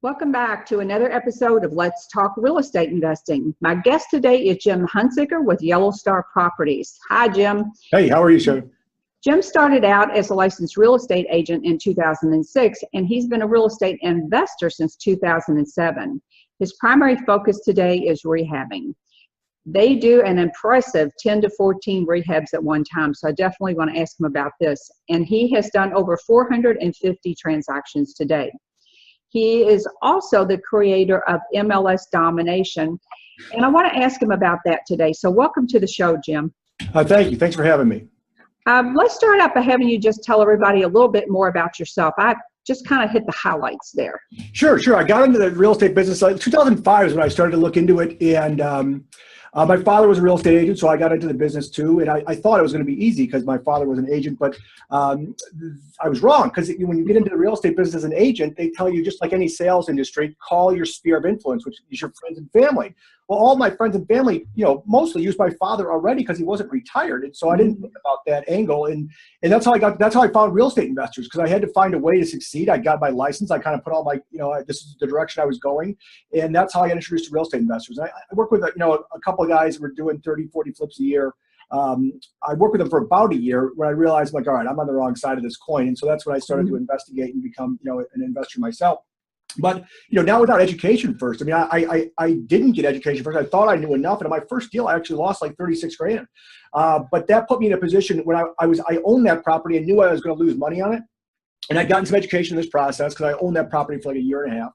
Welcome back to another episode of Let's Talk Real Estate Investing. My guest today is Jim Huntzicker with Yellow Star Properties. Hi, Jim. Hey, how are you, Sharon? Jim started out as a licensed real estate agent in 2006, and he's been a real estate investor since 2007. His primary focus today is rehabbing. They do an impressive 10 to 14 rehabs at one time, so I definitely want to ask him about this. And he has done over 450 transactions today. He is also the creator of MLS Domination, and I want to ask him about that today. So welcome to the show, Jim. Thank you. Thanks for having me. Let's start out by having you just tell everybody a little bit more about yourself. I just kind of hit the highlights there. Sure. I got into the real estate business. 2005 is when I started to look into it, and my father was a real estate agent, so I got into the business too. And I thought it was going to be easy because my father was an agent, but I was wrong, because when you get into the real estate business as an agent, they tell you, just like any sales industry, call your sphere of influence, which is your friends and family. Well, all my friends and family, mostly used my father already because he wasn't retired, and so I didn't think about that angle. And that's how I found real estate investors, because I had to find a way to succeed. I got my license. I kind of put all my, this is the direction I was going, and that's how I got introduced to real estate investors. I work with a couple of guys who were doing 30, 40 flips a year. I worked with them for about a year when I realized, like, all right, I'm on the wrong side of this coin, and so that's when I started to investigate and become, an investor myself. But, now without education first, I mean, I didn't get education first. I thought I knew enough. And on my first deal, I actually lost like 36 grand. But that put me in a position when I owned that property and knew I was going to lose money on it. And I'd gotten some education in this process because I owned that property for like a year and a half.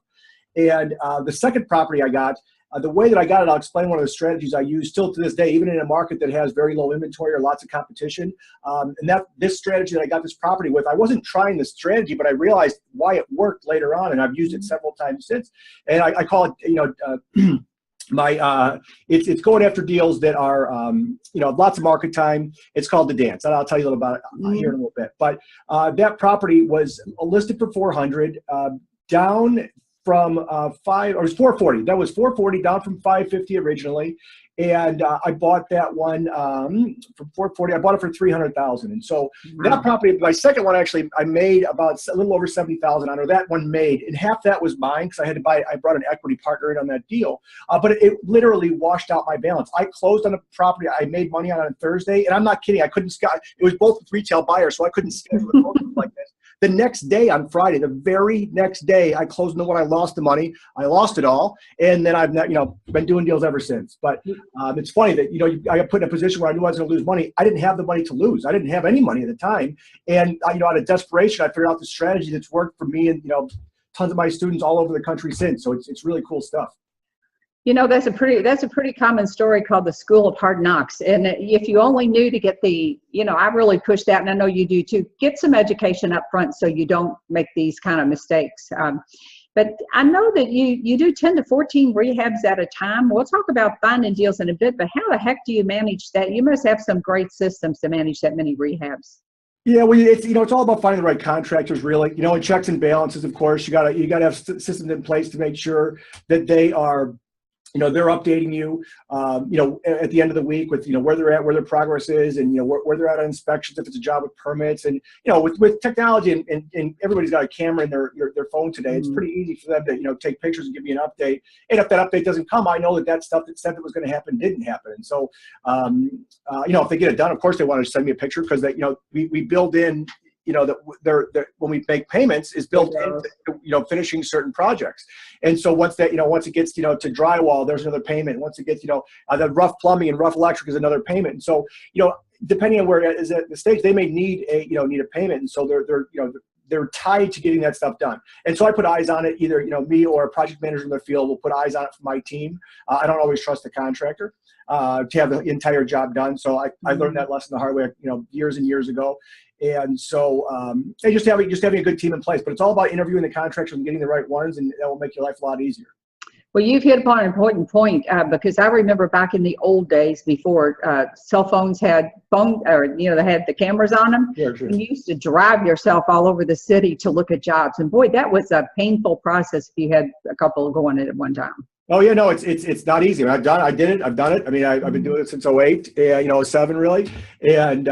And the second property I got, the way that I got it, I'll explain one of the strategies I use still to this day, even in a market that has very low inventory or lots of competition. And this strategy that I got this property with, I wasn't trying this strategy, but I realized why it worked later on, and I've used it several times since. And I call it, it's going after deals that are, lots of market time. It's called the dance. And I'll tell you a little about it here in a little bit. But that property was listed for 400, down from it was 440. That was 440, down from 550 originally. And I bought that one for 440. I bought it for 300,000. And so that property, my second one, actually, I made about a little over 70,000 on her. That one made, and half that was mine because I brought an equity partner in on that deal. But it literally washed out my balance. I closed on a property I made money on Thursday, and I'm not kidding. I couldn't. It was both with retail buyers, so I couldn't schedule a closing like this. The next day on Friday, the very next day, I closed on when I lost the money. I lost it all, and then I've been doing deals ever since. But it's funny that I got put in a position where I knew I was going to lose money. I didn't have the money to lose. I didn't have any money at the time, and out of desperation, I figured out the strategy that's worked for me and tons of my students all over the country since. So it's really cool stuff. That's a pretty common story called the School of Hard Knocks. And if you only knew to get I really push that, and I know you do too, get some education up front so you don't make these kind of mistakes. But I know that you do 10 to 14 rehabs at a time. We'll talk about finding deals in a bit, but how the heck do you manage that? You must have some great systems to manage that many rehabs. Yeah, well, it's all about finding the right contractors, really. And checks and balances, of course. You gotta have systems in place to make sure that they are, they're updating you, at the end of the week with, where they're at, where their progress is, and, where they're at on inspections, if it's a job with permits. And, with technology and everybody's got a camera in their phone today, it's pretty easy for them to, take pictures and give me an update. And if that update doesn't come, I know that stuff that said that was going to happen didn't happen. And so, if they get it done, of course they want to send me a picture because we build in, that when we make payments is built into, finishing certain projects. And so once it gets, to drywall, there's another payment. Once it gets, the rough plumbing and rough electric is another payment. And so, depending on where it is at the stage, they may need a payment. And so they're tied to getting that stuff done. And so I put eyes on it, either, me or a project manager in the field will put eyes on it for my team. I don't always trust the contractor to have the entire job done. So I learned that lesson the hard way, years and years ago. And so just having a good team in place, but it's all about interviewing the contractors and getting the right ones, and that will make your life a lot easier. Well, you've hit upon an important point because I remember back in the old days before cell phones had they had the cameras on them. Yeah, sure. And you used to drive yourself all over the city to look at jobs. And boy, that was a painful process if you had a couple going at one time. Oh yeah, no, it's not easy. I've did it. I've done it. I mean, I've been doing it since '08, '07 really, and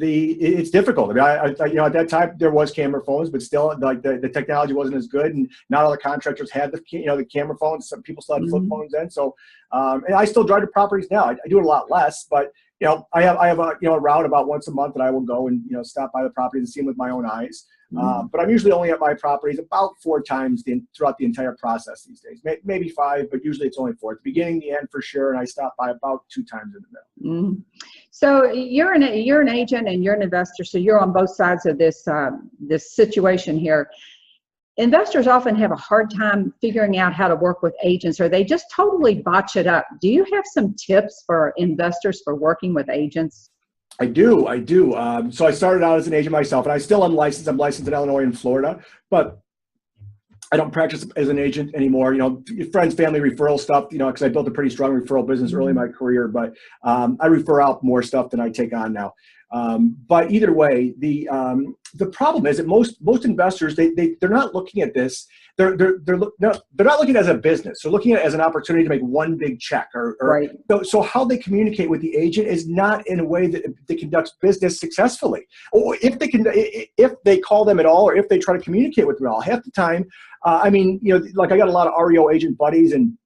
it's difficult. I mean, at that time there was camera phones, but still, like the technology wasn't as good, and not all the contractors had the camera phones. Some people still had flip phones then. So, and I still drive to properties now. I do it a lot less, but I have a route about once a month that I will go and stop by the properties and see them with my own eyes. But I'm usually only at my properties about 4 times throughout the entire process these days. Maybe 5, but usually it's only 4. At the beginning, the end for sure, and I stop by about 2 times in the middle. So you're an agent and you're an investor, so you're on both sides of this situation here. Investors often have a hard time figuring out how to work with agents, or they just totally botch it up. Do you have some tips for investors for working with agents? I do. So I started out as an agent myself, and I still am licensed. I'm licensed in Illinois and Florida, but I don't practice as an agent anymore. Friends, family referral stuff, because I built a pretty strong referral business early in my career, but I refer out more stuff than I take on now. But either way, the problem is that most investors, they're not looking at this. They're not looking at it as a business. They're looking at it as an opportunity to make one big check. Right. So how they communicate with the agent is not in a way that they conduct business successfully. Or if they call them at all, or if they try to communicate with them at all. Half the time, like I got a lot of REO agent buddies, and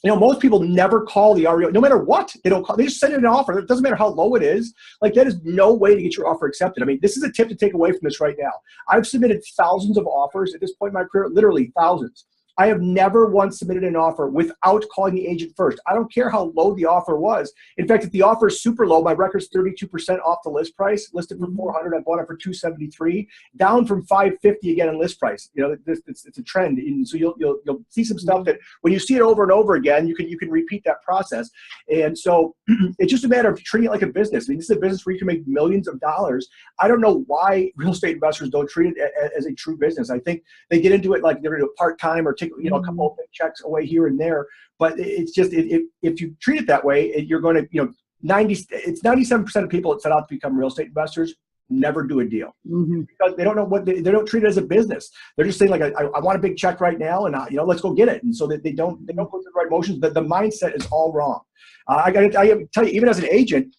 most people never call the REO, no matter what. They don't call. They just send in an offer. It doesn't matter how low it is. Like, that is no way to get your offer accepted. I mean, this is a tip to take away from this right now. I've submitted thousands of offers at this point in my career, literally thousands. I have never once submitted an offer without calling the agent first. I don't care how low the offer was. In fact, if the offer is super low, my record's 32% off the list price. Listed for $400, I bought it for $273, down from $550 again in list price. It's a trend, and so you'll see some stuff that when you see it over and over again, you can repeat that process. And so it's just a matter of treating it like a business. I mean, this is a business where you can make millions of dollars. I don't know why real estate investors don't treat it as a true business. I think they get into it like they're going to do it part-time or take a couple of big checks away here and there, but it's just if you treat it that way, you're going to it's 97% of people that set out to become real estate investors never do a deal because they don't know they don't treat it as a business. They're just saying, like, I want a big check right now, and let's go get it. And so that they don't go through the right motions. But the mindset is all wrong. I tell you, even as an agent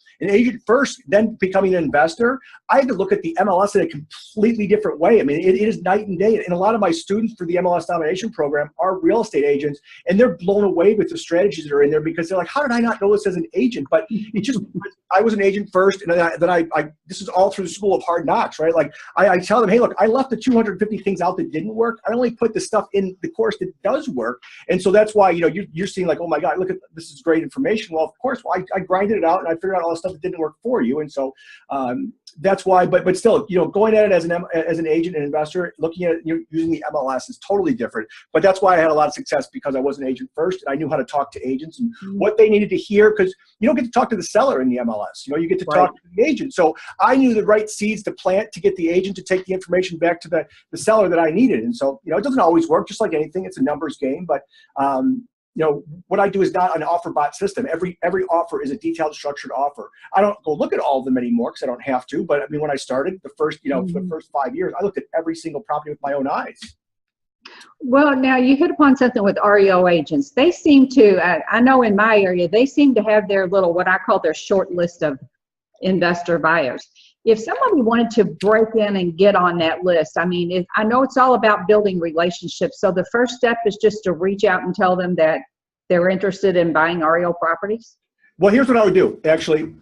first, then becoming an investor, I had to look at the MLS in a completely different way. I mean, it is night and day. And a lot of my students for the MLS domination program are real estate agents, and they're blown away with the strategies that are in there because they're like, how did I not know this as an agent? But it just, I was an agent first, and then I this is all through the school of hard knocks, right? Like I tell them, hey, look, I left the 250 things out that didn't work. I only put the stuff in the course that does work. And so that's why, you're seeing like, oh my God, look at this is great information. Well, of course, I grinded it out and I figured out all the stuff that didn't work for you. And so that's why, but still, going at it as an agent and investor, looking at it using the MLS is totally different. But that's why I had a lot of success, because I was an agent first, and I knew how to talk to agents and what they needed to hear, because you don't get to talk to the seller in the MLS. You get to talk to the agent. So I knew the right seeds to plant to get the agent to take the information back to the seller that I needed. And so, it doesn't always work, just like anything. It's a numbers game, but what I do is not an offer bot system. Every offer is a detailed, structured offer. I don't go look at all of them anymore because I don't have to. But I mean, when I started the first, for the first 5 years, I looked at every single property with my own eyes. Well, now you hit upon something with REO agents. They seem to, I know in my area, they seem to have their little, what I call their short list of investor buyers. If somebody wanted to break in and get on that list, I mean, I know it's all about building relationships. So the first step is just to reach out and tell them that they're interested in buying REO properties. Well, here's what I would do, actually.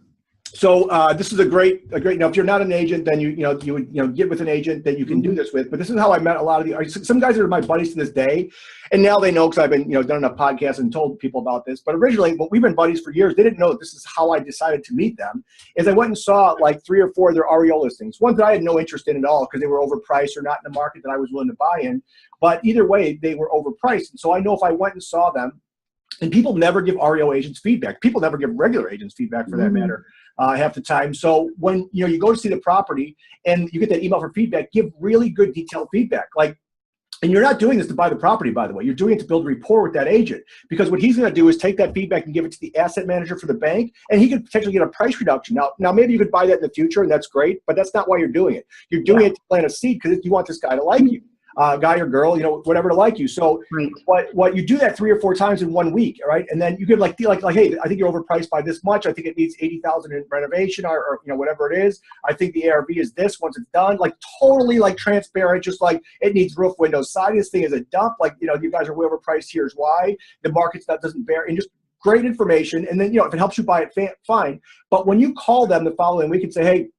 So this is a great. Now, if you're not an agent, then you would get with an agent that you can do this with. But this is how I met a lot of some guys that are my buddies to this day, and now they know because I've been done enough podcasts and told people about this. But originally, we've been buddies for years. They didn't know this is how I decided to meet them. Is I went and saw like 3 or 4 of their REO listings, ones that I had no interest in at all because they were overpriced or not in the market that I was willing to buy in. But either way, they were overpriced, and so I know if I went and saw them. And people never give REO agents feedback. People never give regular agents feedback, for that matter, half the time. So when you go to see the property and you get that email for feedback, give really good detailed feedback. And you're not doing this to buy the property, by the way. You're doing it to build rapport with that agent, because what he's going to do is take that feedback and give it to the asset manager for the bank, and he could potentially get a price reduction. Now maybe you could buy that in the future, and that's great, but that's not why you're doing it. You're doing it to plant a seed because you want this guy to like you. guy or girl, whatever to like you. So Right. what you do that 3 or 4 times in 1 week, right? And then you could like, hey, I think you're overpriced by this much. I think it needs 80,000 in renovation or whatever it is. I think the ARV is this once it's done, like totally like transparent, just like it needs roof, windows, side. This thing is a dump. Like, you guys are way overpriced. Here's why. The market's that doesn't bear, and just great information. And then, if it helps you buy it, fine. But when you call them the following week and say, hey,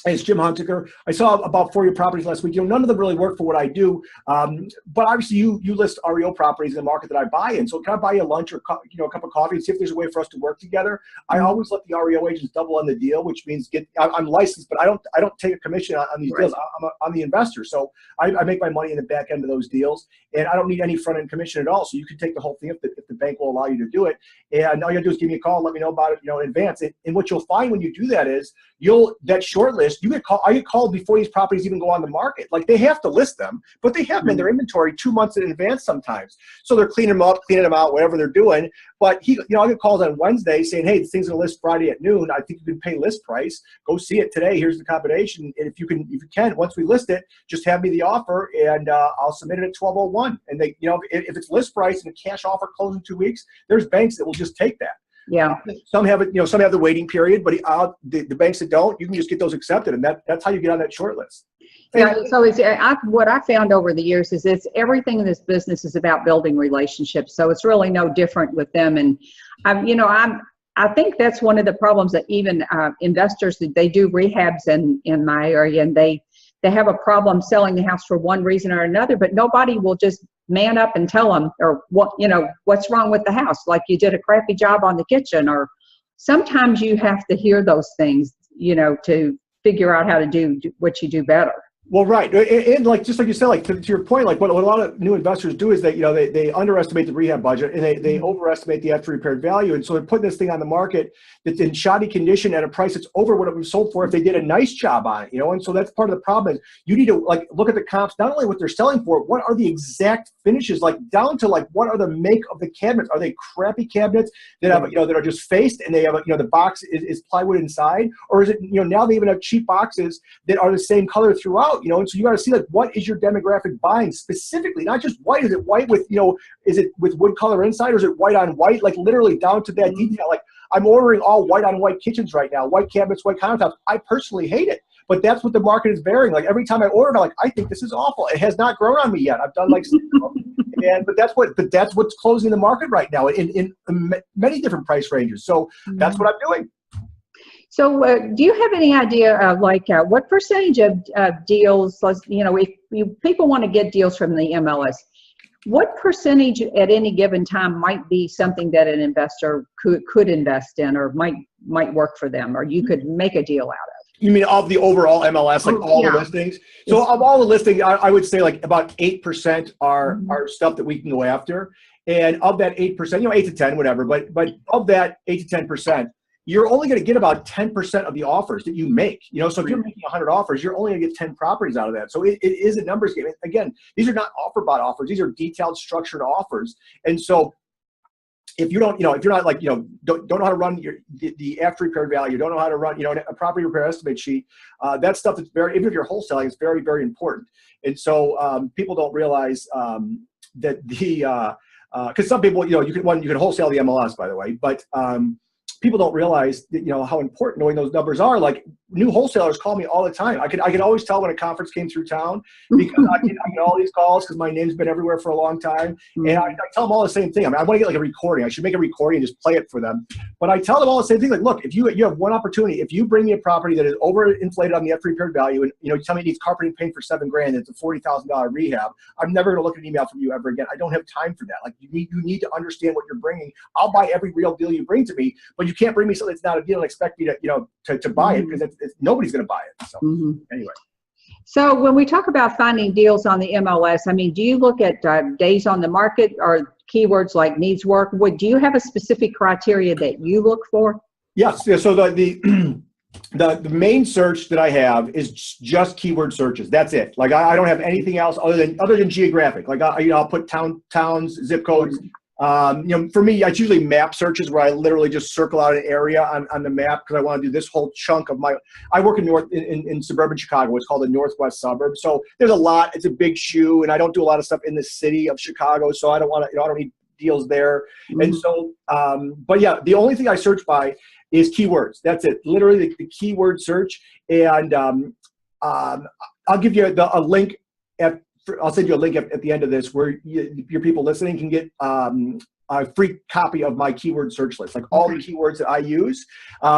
it's Jim Huntzicker. I saw about 40 properties last week. None of them really work for what I do. But obviously, you list REO properties in the market that I buy in. So can I buy you a lunch or a cup of coffee and see if there's a way for us to work together? I always let the REO agents double on the deal, which means I'm licensed, but I don't take a commission on these deals. I'm the investor, so I make my money in the back end of those deals, and I don't need any front end commission at all. So you can take the whole thing if the bank will allow you to do it. And all you have to do is give me a call, let me know about it, in advance. And what you'll find when you do that is that short list. I get called before these properties even go on the market. Like, they have to list them, but they have them in their inventory 2 months in advance sometimes. So they're cleaning them up, cleaning them out, whatever they're doing. But I get calls on Wednesday saying, hey, this thing's gonna list Friday at noon. I think you can pay list price. Go see it today. Here's the combination. And if you can, once we list it, just have me the offer, and I'll submit it at 12:01. And they, if it's list price and a cash offer closes in 2 weeks, there's banks that will just take that. Yeah. Some have it, some have the waiting period, but the banks that don't, you can just get those accepted, and that's how you get on that short list. Yeah. So what I found over the years is everything in this business is about building relationships. So it's really no different with them. And I think that's one of the problems that even investors, they do rehabs in my area, and they have a problem selling the house for one reason or another, but nobody will just man up and tell them, or what's wrong with the house, like you did a crappy job on the kitchen. Or sometimes you have to hear those things, to figure out how to do what you do better. Well, right, and like just like you said, like to your point, like what a lot of new investors do is that they underestimate the rehab budget, and they overestimate the after repaired value, and so they're putting this thing on the market that's in shoddy condition at a price that's over what it was sold for if they did a nice job on it, and so that's part of the problem. Is you need to like look at the comps, not only what they're selling for, what are the exact finishes, like down to like what are the make of the cabinets? Are they crappy cabinets that have that are just faced and they have the box is plywood inside, or is it now they even have cheap boxes that are the same color throughout? And so you got to see like what is your demographic buying specifically, not just white. Is it white with is it with wood color inside, or is it white on white, like literally down to that detail? Like I'm ordering all white on white kitchens right now, white cabinets, white countertops. I personally hate it, but that's what the market is bearing. Like every time I order, I'm like, I think this is awful. It has not grown on me yet. I've done like but that's what's closing the market right now in many different price ranges. So that's what I'm doing. So do you have any idea of what percentage of deals, if people want to get deals from the MLS, what percentage at any given time might be something that an investor could invest in, or might work for them, or you could make a deal out of? You mean of the overall MLS, like all the listings? So of all the listings, I would say like about 8% are stuff that we can go after. And of that 8%, 8 to 10, whatever, but of that 8 to 10%, you're only going to get about 10% of the offers that you make. So if you're making 100 offers, you're only going to get 10 properties out of that. So it is a numbers game. Again, these are not offer bot offers. These are detailed, structured offers. And so if you don't, if you're not like, don't know how to run the after repair value, don't know how to run, a property repair estimate sheet, that stuff is very, even if you're wholesaling, it's very, very important. And so people don't realize that because some people, you can wholesale the MLS, by the way, but people don't realize that, how important knowing those numbers are. Like new wholesalers call me all the time. I could always tell when a conference came through town because I get all these calls because my name's been everywhere for a long time. And I tell them all the same thing. I mean, I want to get like a recording. I should make a recording and just play it for them. But I tell them all the same thing. Like, look, if you have one opportunity, if you bring me a property that is overinflated on the after repaired value, and you tell me it needs carpeting paint for $7,000, and it's a $40,000 rehab, I'm never going to look at an email from you ever again. I don't have time for that. Like you need to understand what you're bringing. I'll buy every real deal you bring to me, but you can't bring me something that's not a deal and expect me to to buy it, because nobody's going to buy it. So anyway. So when we talk about finding deals on the MLS, I mean, do you look at days on the market or keywords like needs work? Do you have a specific criteria that you look for? Yes. Yeah, so the main search that I have is just keyword searches. That's it. Like I don't have anything else other than geographic. Like I'll put towns, zip codes, For me, it's usually map searches where I literally just circle out an area on the map because I want to do this whole chunk of I work in suburban Chicago. It's called the Northwest Suburb. So there's a lot. It's a big shoe, and I don't do a lot of stuff in the city of Chicago. So I don't want to, I don't need deals there. Mm-hmm. And so, but yeah, the only thing I search by is keywords. That's it. Literally the keyword search. And I'll give you a link I'll send you a link at the end of this where your people listening can get a free copy of my keyword search list, like all the keywords that I use.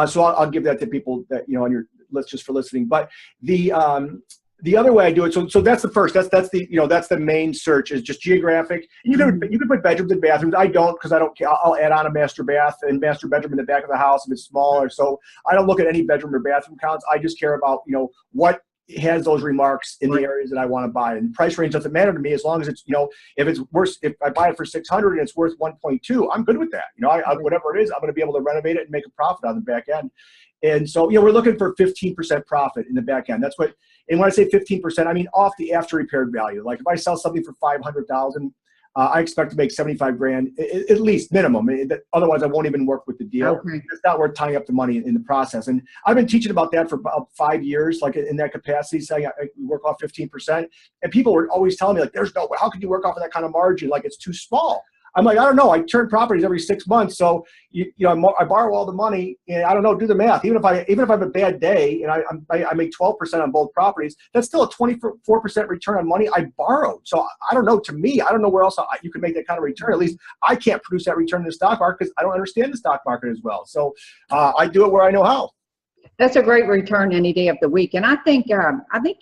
So I'll give that to people that, on your list just for listening. But the other way I do it, so that's the first, that's the main search is just geographic. You can put bedrooms and bathrooms. I don't, because I don't care. I'll add on a master bath and master bedroom in the back of the house if it's smaller. So I don't look at any bedroom or bathroom counts. I just care about, what has those remarks in the areas that I want to buy. And price range doesn't matter to me as long as it's, if it's worth, if I buy it for 600 and it's worth 1.2, I'm good with that. Whatever it is, I'm going to be able to renovate it and make a profit on the back end. And so, we're looking for 15% profit in the back end. That's what, and when I say 15%, I mean off the after repaired value. Like if I sell something for 500,000, I expect to make 75 grand at least minimum. Otherwise, I won't even work with the deal. Okay. It's not worth tying up the money in the process. And I've been teaching about that for about 5 years, like in that capacity, saying I work off 15%. And people were always telling me, like, there's no way. How could you work off of that kind of margin? Like, it's too small. I'm like, I don't know. I turn properties every 6 months, so I borrow all the money, and I don't know. Do the math. Even if I have a bad day and I make 12% on both properties, that's still a 24% return on money I borrowed. So I don't know. To me, I don't know where else you can make that kind of return. At least I can't produce that return in the stock market because I don't understand the stock market as well. So I do it where I know how. That's a great return any day of the week, and I think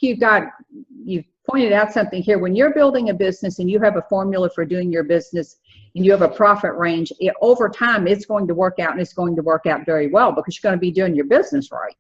you've pointed out something here. When you're building a business and you have a formula for doing your business and you have a profit range, over time it's going to work out, and it's going to work out very well because you're going to be doing your business right.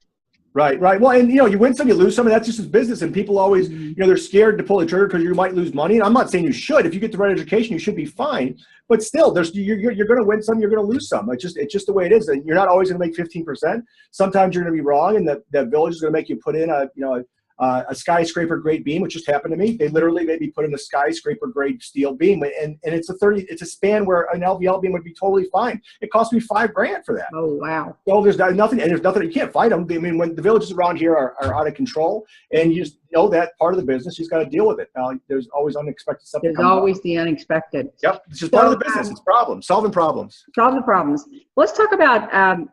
Right. Well, and you win some, you lose some, and that's just as business. And people always, they're scared to pull the trigger because you might lose money. And I'm not saying you should. If you get the right education, you should be fine. But still, you're going to win some, you're going to lose some. It's just the way it is. And you're not always going to make 15%. Sometimes you're going to be wrong, and that village is going to make you put in a skyscraper grade beam, which just happened to me. They literally made me put in a skyscraper grade steel beam, and it's a span where an LVL beam would be totally fine. It cost me $5 grand for that. Oh wow! So there's nothing, you can't fight them. I mean, when the villages around here are out of control, and you just know that part of the business, you just got to deal with it. There's always unexpected stuff. There's always the unexpected. Yep, it's just part of the business. It's solving problems. Solving problems. Let's talk about.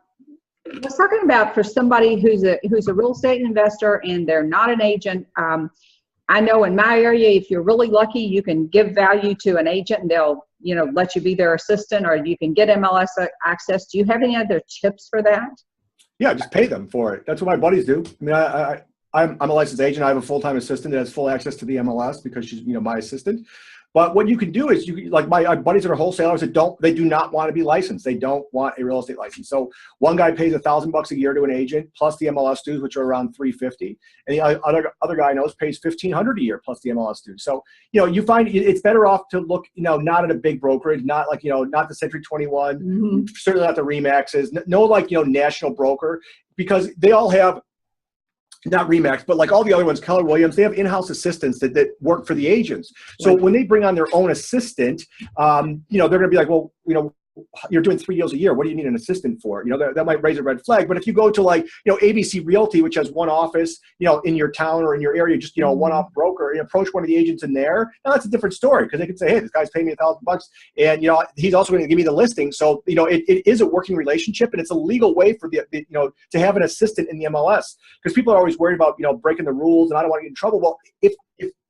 Let's talk about for somebody who's a real estate investor and they're not an agent. I know in my area, if you're really lucky, you can give value to an agent and they'll let you be their assistant, or you can get MLS access. Do you have any other tips for that? Yeah, just pay them for it. That's what my buddies do. I mean, I'm a licensed agent. I have a full-time assistant that has full access to the MLS because she's my assistant. But what you can do is like my buddies that are wholesalers that do not want to be licensed. They don't want a real estate license. So one guy pays $1,000 a year to an agent plus the MLS dues, which are around $350, and the other guy I know pays $1,500 a year plus the MLS dues. So you find it's better off to look not at a big brokerage, not like not the Century 21, certainly not the Remaxes, no national broker, because they all have. Not Remax, but like all the other ones, Keller Williams, they have in-house assistants that work for the agents. So when they bring on their own assistant, they're going to be like, well, you're doing 3 deals a year. What do you need an assistant for? That might raise a red flag. But if you go to ABC Realty, which has one office, in your town or in your area, just, one-off broker, and approach one of the agents in there, now that's a different story because they can say, hey, this guy's paying me $1,000 and, he's also going to give me the listing. So, it is a working relationship, and it's a legal way for to have an assistant in the MLS, because people are always worried about, breaking the rules and I don't want to get in trouble. Well,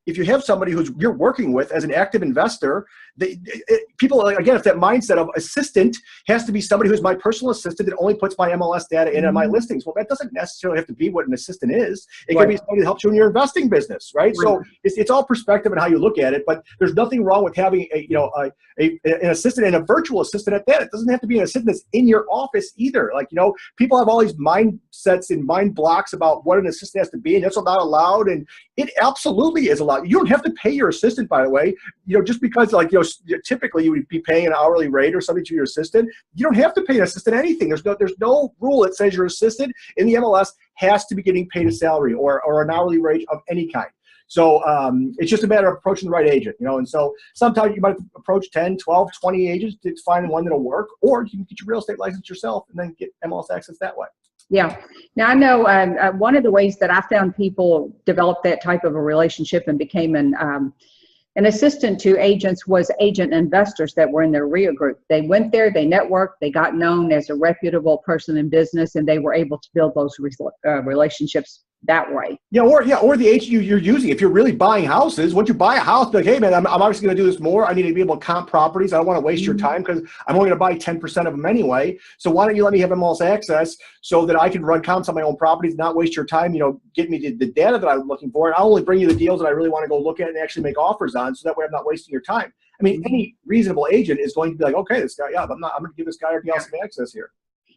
if you have somebody you're working with as an active investor, people, again, if that mindset of assistant has to be somebody who's my personal assistant that only puts my MLS data in on my listings. Well, that doesn't necessarily have to be what an assistant is. It can be somebody that helps you in your investing business, right? So it's all perspective and how you look at it, but there's nothing wrong with having an assistant and a virtual assistant at that. It doesn't have to be an assistant that's in your office either. People have all these mindsets and mind blocks about what an assistant has to be, and that's not allowed, and it absolutely is allowed. You don't have to pay your assistant, by the way, just because typically you would be paying an hourly rate or something to your assistant. You don't have to pay an assistant anything. There's no rule that says your assistant in the MLS has to be getting paid a salary or an hourly rate of any kind. So it's just a matter of approaching the right agent, you know. And so sometimes you might approach 10, 12, 20 agents to find one that'll work, or you can get your real estate license yourself and then get MLS access that way. Yeah. Now, I know one of the ways that I found people developed that type of a relationship and became an assistant to agents was agent investors that were in their REIA group. They went there, they networked, they got known as a reputable person in business, and they were able to build those relationships that way. Or the agent you're using. If you're really buying houses, once you buy a house, be like, hey man, I'm obviously going to do this more. I need to be able to comp properties. I don't want to waste your time because I'm only going to buy 10% of them anyway. So why don't you let me have MLS access so that I can run comps on my own properties, not waste your time, you know, get me the data that I'm looking for, and I'll only bring you the deals that I really want to go look at and actually make offers on, so that way I'm not wasting your time. I mean, any reasonable agent is going to be like, okay, this guy, I'm going to give this guy or gal some access here.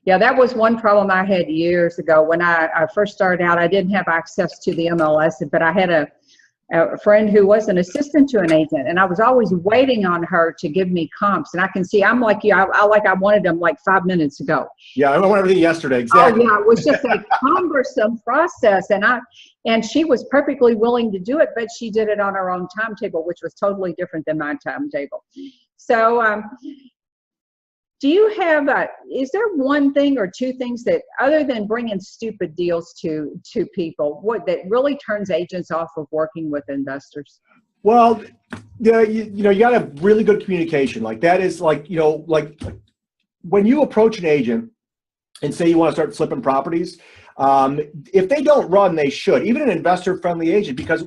Yeah, that was one problem I had years ago. When I first started out, I didn't have access to the MLS, but I had a friend who was an assistant to an agent, and I was always waiting on her to give me comps. And I can see, I'm like you, I wanted them like 5 minutes ago. Yeah, I want everything yesterday, exactly. Oh yeah, it was just a cumbersome process, and she was perfectly willing to do it, but she did it on her own timetable, which was totally different than my timetable. So, do you have is there one thing or two things that, other than bringing stupid deals to people, that really turns agents off of working with investors? Well, yeah, you got to have really good communication. Like that is like, you know, like when you approach an agent and say you want to start flipping properties, if they don't run, they should. Even an investor-friendly agent, because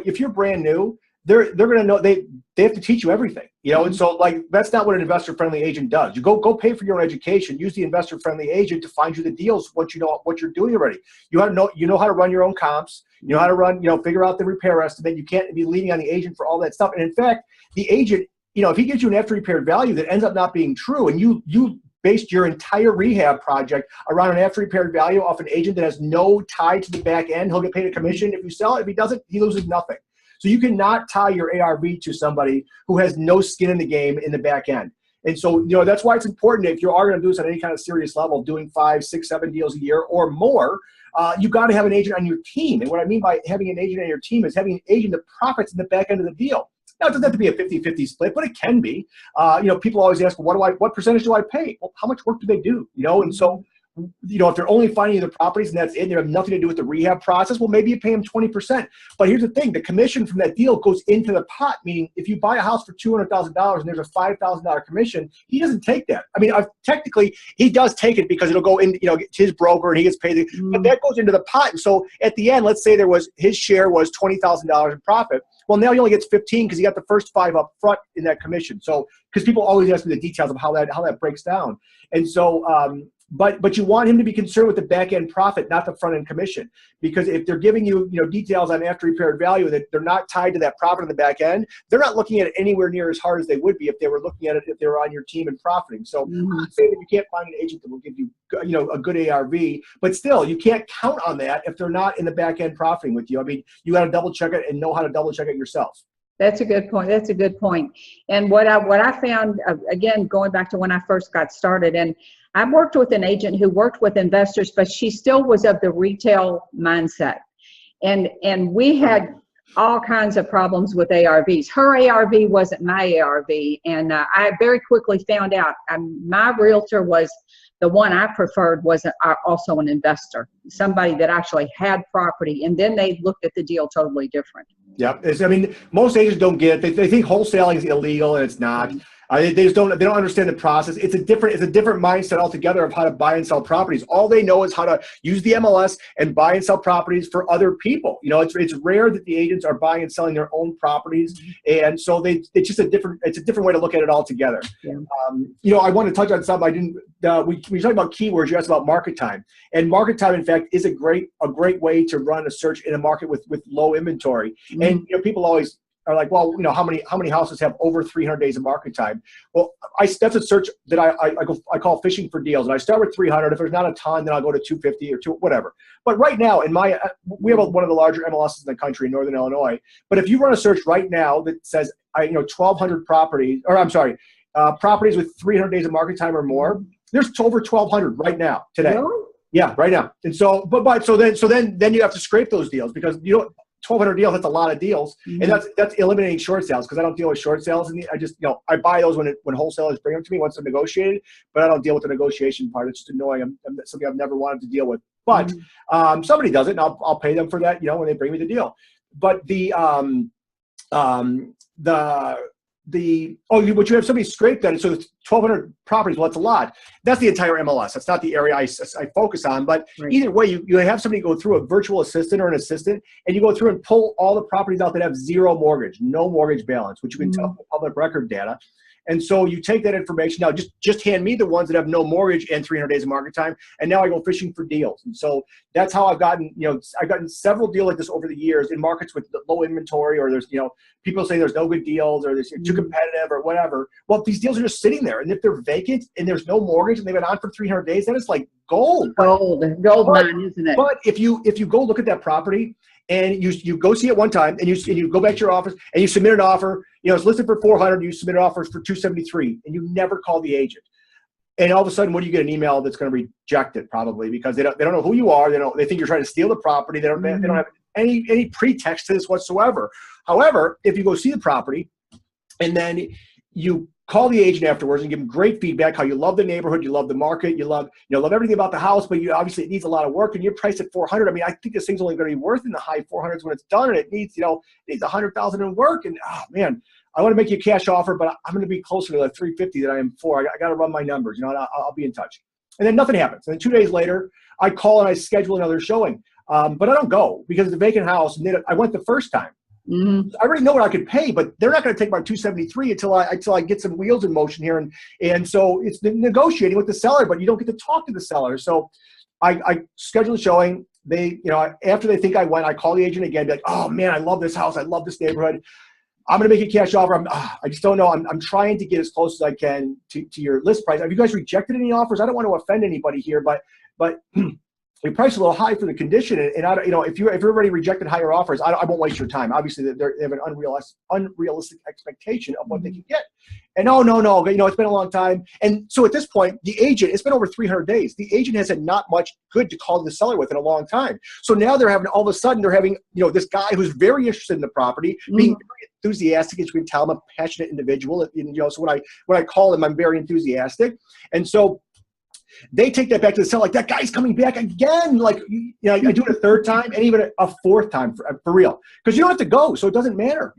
if you're brand new, they're going to know they have to teach you everything, you know. And so like that's not what an investor-friendly agent does. You go pay for your own education. Use the investor-friendly agent to find you the deals. Once you know what you're doing already, you know how to run your own comps. You know how to run, you know, figure out the repair estimate. You can't be leaning on the agent for all that stuff. And in fact, the agent, you know, if he gives you an after repaired value that ends up not being true, and you based your entire rehab project around an after repaired value off an agent that has no tie to the back end, he'll get paid a commission if you sell it. If he doesn't, he loses nothing. So you cannot tie your ARV to somebody who has no skin in the game in the back end. And so, you know, that's why it's important, if you are going to do this at any kind of serious level, doing 5, 6, 7 deals a year or more, you've got to have an agent on your team. And what I mean by having an agent on your team is having an agent that profits in the back end of the deal. Now, it doesn't have to be a 50-50 split, but it can be. You know, people always ask, well, what percentage do I pay? Well, how much work do they do? You know, and so, you know, if they're only finding you the properties and that's it, they have nothing to do with the rehab process, well, maybe you pay them 20%. But here's the thing, the commission from that deal goes into the pot, meaning if you buy a house for $200,000 and there's a $5,000 commission, he doesn't take that. I mean, technically, he does take it because it'll go in, you know, to his broker and he gets paid, but that goes into the pot. And so at the end, let's say his share was $20,000 in profit. Well, now he only gets 15 because he got the first 5 up front in that commission. So, because people always ask me the details of how that breaks down. And so, but you want him to be concerned with the back end profit, not the front end commission, because if they're giving you, you know, details on after repaired value that they're not tied to that profit in the back end, they're not looking at it anywhere near as hard as they would be if they were looking at it if they were on your team and profiting. So I'm not saying that you can't find an agent that will give you, you know, a good ARV, but still you can't count on that if they're not in the back end profiting with you. I mean, you got to double check it and know how to double check it yourself. That's a good point. That's a good point. And what I found, again, going back to when I first got started, and I worked with an agent who worked with investors, but she still was of the retail mindset. And we had all kinds of problems with ARVs. Her ARV wasn't my ARV. And I very quickly found out my realtor was the one I preferred, was also an investor, somebody that actually had property. And then they looked at the deal totally different. Yeah, I mean, most agents don't get it. They think wholesaling is illegal, and it's not. They just don't understand the process. It's a different mindset altogether of how to buy and sell properties. All they know is how to use the MLS and buy and sell properties for other people. You know, it's rare that the agents are buying and selling their own properties, and so it's a different way to look at it altogether. Yeah. You know, I want to touch on something I didn't. We talked about keywords. You asked about market time, and market time, in fact, is a great way to run a search in a market with low inventory. And you know, people always are like, well, you know, how many houses have over 300 days of market time? Well, that's a search that I call fishing for deals, and I start with 300. If there's not a ton, then I'll go to 250 or whatever. But right now, we have one of the larger MLSs in the country in Northern Illinois. But if you run a search right now that says 1,200 properties, or I'm sorry, properties with 300 days of market time or more, there's over 1,200 right now today. Really? Yeah, right now. And so, so then you have to scrape those deals because you don't. 1,200 deals, that's a lot of deals. Mm-hmm. And that's eliminating short sales, because I don't deal with short sales. And I just, I buy those when wholesalers bring them to me once they're negotiated, but I don't deal with the negotiation part. It's just annoying. Something I've never wanted to deal with. But somebody does it, and I'll pay them for that, when they bring me the deal. But but you have somebody scrape that, so it's 1,200 properties. Well, that's a lot. That's the entire MLS. That's not the area I focus on. But either way, you have somebody go through, a virtual assistant or an assistant, and you go through and pull all the properties out that have zero mortgage, no mortgage balance, which you can tell from public record data. And so you take that information. Now, just hand me the ones that have no mortgage and 300 days of market time, and now I go fishing for deals. And so that's how I've gotten, I've gotten several deals like this over the years in markets with low inventory, or there's, people say there's no good deals, or there's too competitive or whatever. Well, these deals are just sitting there, and if they're vacant and there's no mortgage and they've been on for 300 days, then it's like gold. Gold mine, isn't it? But if you go look at that property, and you go see it one time, and you go back to your office and you submit an offer, it's listed for 400, you submit offers for 273, and you never call the agent. And all of a sudden, what do you get? An email that's going to reject it, probably, because they don't know who you are. They think you're trying to steal the property. They don't have any pretext to this whatsoever. However, if you go see the property, and then you call the agent afterwards and give them great feedback, how you love the neighborhood, you love the market, you love everything about the house, but obviously it needs a lot of work, and you're priced at 400. I mean, I think this thing's only going to be worth in the high 400s when it's done, and it needs, needs 100,000 in work. And oh man, I want to make you a cash offer, but I'm going to be closer to the 350 than I am 4. I got to run my numbers, and I'll be in touch. And then nothing happens. And then 2 days later, I call and I schedule another showing, but I don't go because it's a vacant house, and I went the first time. I already know what I could pay, but they're not going to take my 273 until I get some wheels in motion here, and so it's negotiating with the seller, but you don't get to talk to the seller. So I schedule a showing. They, after they think I went, I call the agent again, be like, oh man, I love this house, I love this neighborhood. I'm going to make a cash offer. I just don't know. I'm trying to get as close as I can to your list price. Have you guys rejected any offers? I don't want to offend anybody here, but your price is a little high for the condition, and I don't, if you've already rejected higher offers, I won't waste your time. Obviously, they have an unrealistic expectation of what they can get. And no, it's been a long time. And so at this point, the agent, it's been over 300 days. The agent has had not much good to call the seller with in a long time. So now all of a sudden, they're having, this guy who's very interested in the property, being very enthusiastic, as you can tell, I'm a passionate individual. So when I call him, I'm very enthusiastic. And so they take that back to the seller, like, that guy's coming back again. Like, I do it a third time and even a fourth time for real. Because you don't have to go, so it doesn't matter,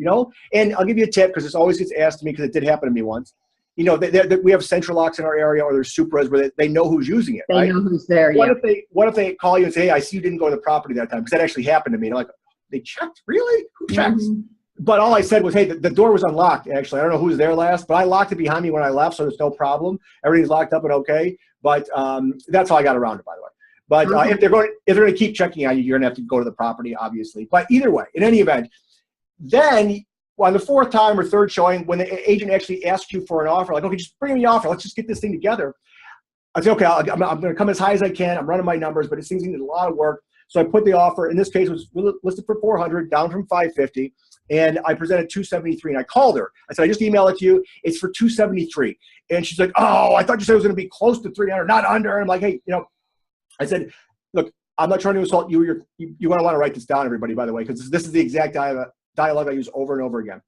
And I'll give you a tip, because this always gets asked to me, because it did happen to me once. We have central locks in our area, or there's Supras where they know who's using it. They know who's there, What if they call you and say, hey, I see you didn't go to the property that time? Because that actually happened to me. And I'm like, they checked? Really? Who checks? But all I said was, hey, the door was unlocked, actually. I don't know who was there last, but I locked it behind me when I left, so there's no problem. Everything's locked up and okay. But that's how I got around it, by the way. But if they're going to keep checking on you, you're going to have to go to the property, obviously. But either way, in any event, then on the fourth time or third showing, when the agent actually asks you for an offer, like, okay, just bring me the offer. Let's just get this thing together. I say, okay, I'm going to come as high as I can. I'm running my numbers, but it seems to need a lot of work. So I put the offer, in this case, was listed for 400, down from 550. And I presented 273, and I called her. I said, I just emailed it to you. It's for 273. And she's like, oh, I thought you said it was going to be close to 300, not under. And I'm like, hey, I said, look, I'm not trying to insult you. You're going to want to write this down, everybody, by the way, because this is the exact dialogue I use over and over again.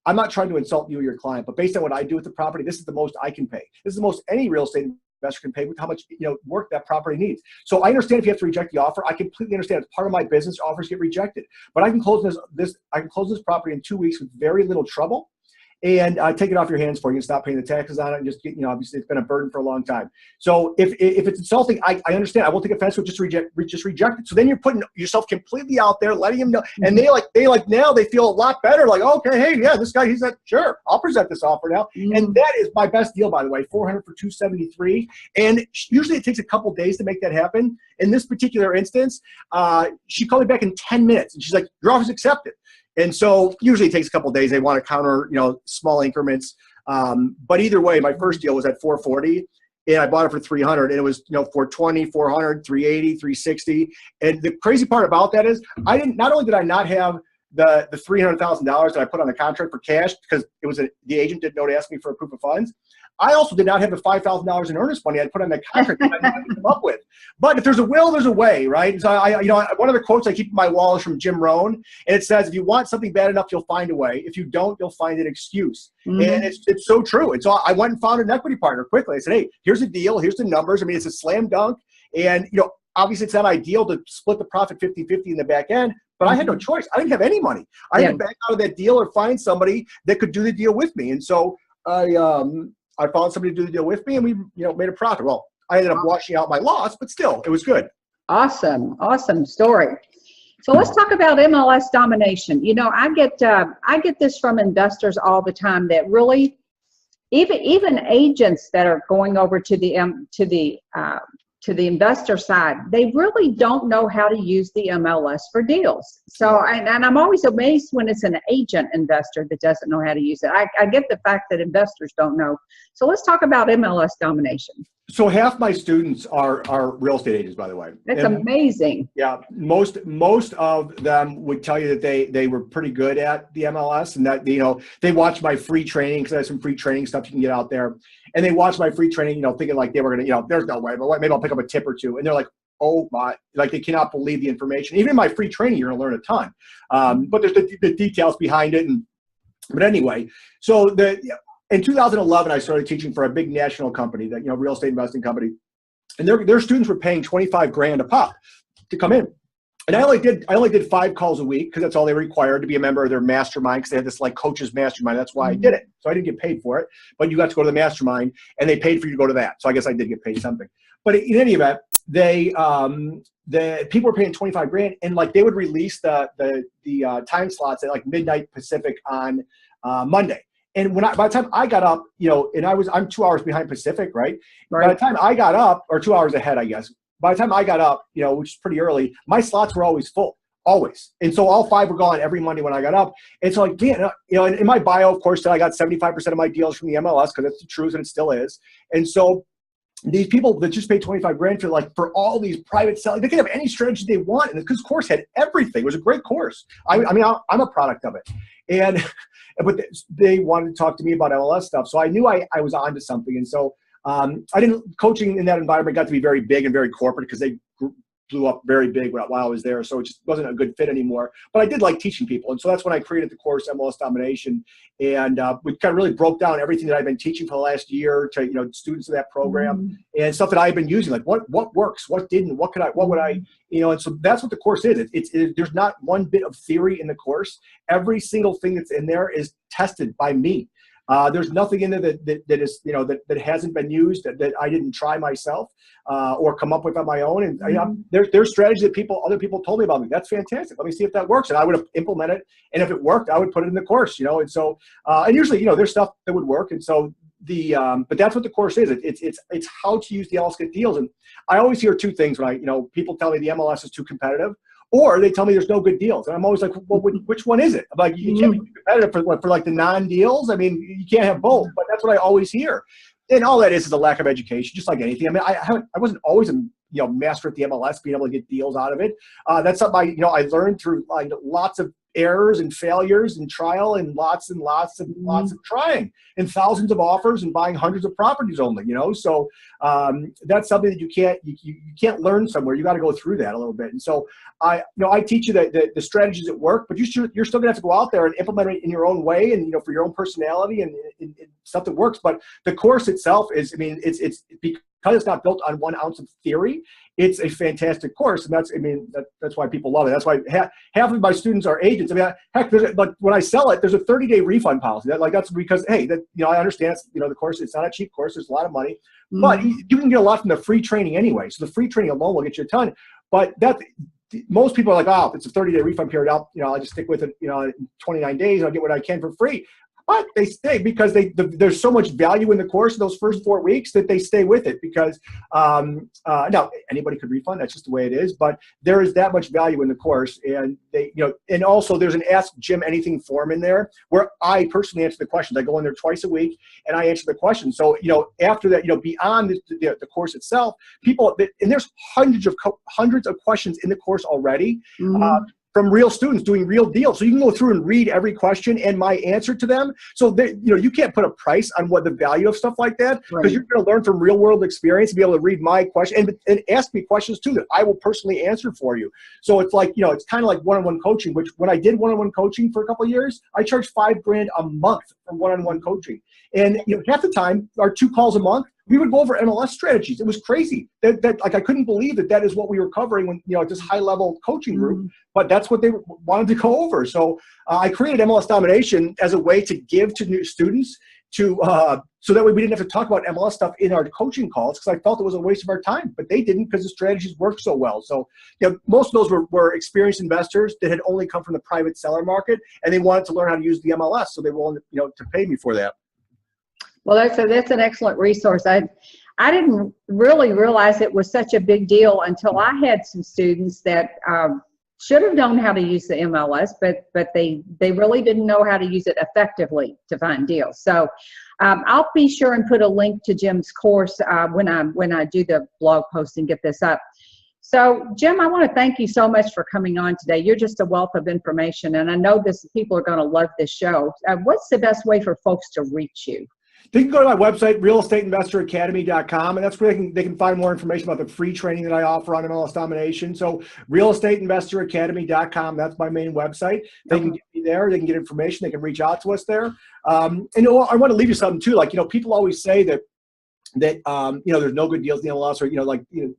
I'm not trying to insult you or your client, but based on what I do with the property, this is the most I can pay. This is the most any real estate investor can pay with how much work that property needs. So I understand if you have to reject the offer. I completely understand. It's part of my business. Offers get rejected, but I can close this property in 2 weeks with very little trouble, and take it off your hands for you and stop paying the taxes on it, and just get, obviously it's been a burden for a long time. So if it's insulting, I understand. I won't take offense to it. Just reject it. So then you're putting yourself completely out there, letting them know, and they now they feel a lot better. Like, okay, hey, yeah, this guy, he's like, sure, I'll present this offer now. And that is my best deal, by the way, 400 for 273. And usually it takes a couple days to make that happen. In this particular instance, she called me back in 10 minutes, and she's like, your offer's accepted. And so usually it takes a couple of days. They want to counter, small increments. But either way, my first deal was at 440, and I bought it for 300, and it was, 420, 400, 380, 360. And the crazy part about that is not only did I not have the $300,000 that I put on the contract for cash, because the agent didn't know to ask me for a proof of funds, I also did not have the $5,000 in earnest money I'd put on that contract that I had to come up with. But if there's a will, there's a way, right? So one of the quotes I keep in my wall is from Jim Rohn, and it says, if you want something bad enough, you'll find a way. If you don't, you'll find an excuse. And it's so true. And so I went and found an equity partner quickly. I said, hey, here's the deal. Here's the numbers. I mean, it's a slam dunk. And, obviously it's not ideal to split the profit 50-50 in the back end, but I had no choice. I didn't have any money. I had to back out of that deal or find somebody that could do the deal with me. And so I found somebody to do the deal with me, and we, made a profit. Well, I ended up washing out my loss, but still, it was good. Awesome. Awesome story. So let's talk about MLS domination. I get this from investors all the time that really, even agents that are going over to the investor side, they really don't know how to use the MLS for deals. So, and I'm always amazed when it's an agent investor that doesn't know how to use it. I get the fact that investors don't know. So let's talk about MLS domination. So half my students are real estate agents, by the way. That's amazing. Yeah, most of them would tell you that they were pretty good at the MLS, and that they watched my free training, because I have some free training stuff you can get out there, and they watched my free training, thinking like they were gonna, there's no way, but maybe I'll pick up a tip or two, and they're like, oh my, like they cannot believe the information. Even in my free training, you're gonna learn a ton, but there's the details behind it. But anyway, so in 2011, I started teaching for a big national company, that real estate investing company, and their students were paying $25,000 a pop to come in. And I only did 5 calls a week, because that's all they were required to be a member of their mastermind, because they had this like coaches mastermind. That's why I did it. So I didn't get paid for it, but you got to go to the mastermind, and they paid for you to go to that. So I guess I did get paid something. But in any event, the people were paying $25,000, and like they would release the time slots at like midnight Pacific on Monday. And by the time I got up, and I'm 2 hours behind Pacific, right? By the time I got up, or 2 hours ahead, I guess. By the time I got up, which is pretty early, my slots were always full, always. And so all 5 were gone every Monday when I got up. And so like, man, and in my bio, of course, I got 75% of my deals from the MLS, because that's the truth, and it still is. And so these people that just paid $25,000 for all these private selling, they could have any strategy they want. And this course had everything. It was a great course. I'm a product of it. But they wanted to talk to me about MLS stuff. So I knew I was onto something. And so coaching in that environment got to be very big and very corporate, because they blew up very big while I was there. So it just wasn't a good fit anymore. But I did like teaching people. And so that's when I created the course, MLS Domination. And we kind of really broke down everything that I've been teaching for the last year to, students of that program, and stuff that I've been using, like what works, what didn't, what would I, and so that's what the course is. There's not one bit of theory in the course. Every single thing that's in there is tested by me. There's nothing in there that is, that hasn't been used, that I didn't try myself or come up with on my own. And there's strategies that other people told me about me. That's fantastic. Let me see if that works. And I would have implemented it. And if it worked, I would put it in the course, And so, and usually, there's stuff that would work. And so but that's what the course is. It's how to use the MLS to get deals. And I always hear 2 things when people tell me the MLS is too competitive, or they tell me there's no good deals. And I'm always like, well, which one is it? I'm like, you can't be competitive for like the non-deals. I mean, you can't have both, but that's what I always hear. And all that is a lack of education, just like anything. I mean, I wasn't always a master at the MLS, being able to get deals out of it. That's something I learned through like lots of errors and failures and trial and lots of trying and thousands of offers and buying hundreds of properties only, so that's something that you can't learn somewhere. You got to go through that a little bit. And so I teach you the strategies that work, but you're still gonna have to go out there and implement it in your own way, and for your own personality and stuff that works. But the course itself is, it's because it's not built on 1 ounce of theory. It's a fantastic course, and that's why people love it. That's why half of my students are agents. Heck, but when I sell it, there's a 30-day refund policy. That's because, hey, I understand. The course, it's not a cheap course. There's a lot of money, but you can get a lot from the free training anyway. So the free training alone will get you a ton. But most people are like, oh, it's a 30-day refund period. I'll just stick with it. 29 days, I'll get what I can for free. But they stay because there's so much value in the course in those first 4 weeks that they stay with it, because now anybody could refund. That's just the way it is. But there is that much value in the course, and and also there's an Ask Jim Anything form in there where I personally answer the questions. I go in there twice a week and I answer the questions. So after that, beyond the course itself, people, and there's hundreds of questions in the course already. from real students doing real deals. So you can go through and read every question and my answer to them. So they, you can't put a price on what the value of stuff like that, because you're going to learn from real world experience and be able to read my question and ask me questions too that I will personally answer for you. So it's like, it's kind of like one-on-one coaching, which when I did one-on-one coaching for a couple of years, I charged $5,000 a month for one-on-one coaching. And half the time, our 2 calls a month, we would go over MLS strategies. It was crazy. That like I couldn't believe that is what we were covering when at this high level coaching group. But that's what they wanted to go over. So I created MLS Domination as a way to give to new students so that way we didn't have to talk about MLS stuff in our coaching calls, because I felt it was a waste of our time. But they didn't, because the strategies worked so well. So most of those were experienced investors that had only come from the private seller market, and they wanted to learn how to use the MLS, so they were willing to pay me for that. Well, that's an excellent resource. I didn't really realize it was such a big deal until I had some students that should have known how to use the MLS, but they really didn't know how to use it effectively to find deals. So I'll be sure and put a link to Jim's course when I do the blog post and get this up. So Jim, I want to thank you so much for coming on today. You're just a wealth of information, and I know people are going to love this show. What's the best way for folks to reach you? They can go to my website, realestateinvestoracademy.com, and that's where they can find more information about the free training that I offer on MLS Domination. So realestateinvestoracademy.com, that's my main website. They can get me there. They can get information. They can reach out to us there. And I want to leave you something too. Like, people always say that there's no good deals in the MLS,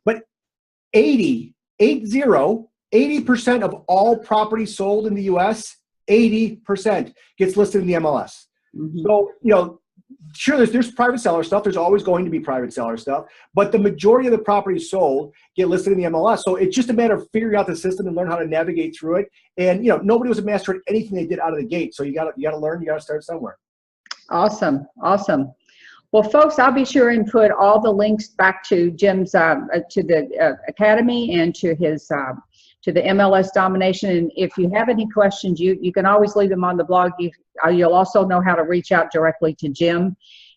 but 80% of all property sold in the U.S., 80% gets listed in the MLS. So, sure, there's private seller stuff. There's always going to be private seller stuff, but the majority of the properties sold get listed in the MLS. So it's just a matter of figuring out the system and learn how to navigate through it. And nobody was a master at anything they did out of the gate. So you got to learn. You got to start somewhere. Awesome. Well, folks, I'll be sure and put all the links back to Jim's to the academy and to his to the MLS Domination. And if you have any questions, you can always leave them on the blog. You'll also know how to reach out directly to Jim.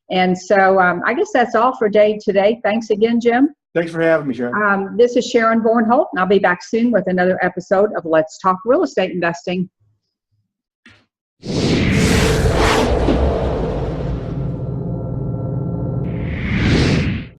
And so I guess that's all for today. Thanks again, Jim. Thanks for having me, Sharon. This is Sharon Bornholt, and I'll be back soon with another episode of Let's Talk Real Estate Investing.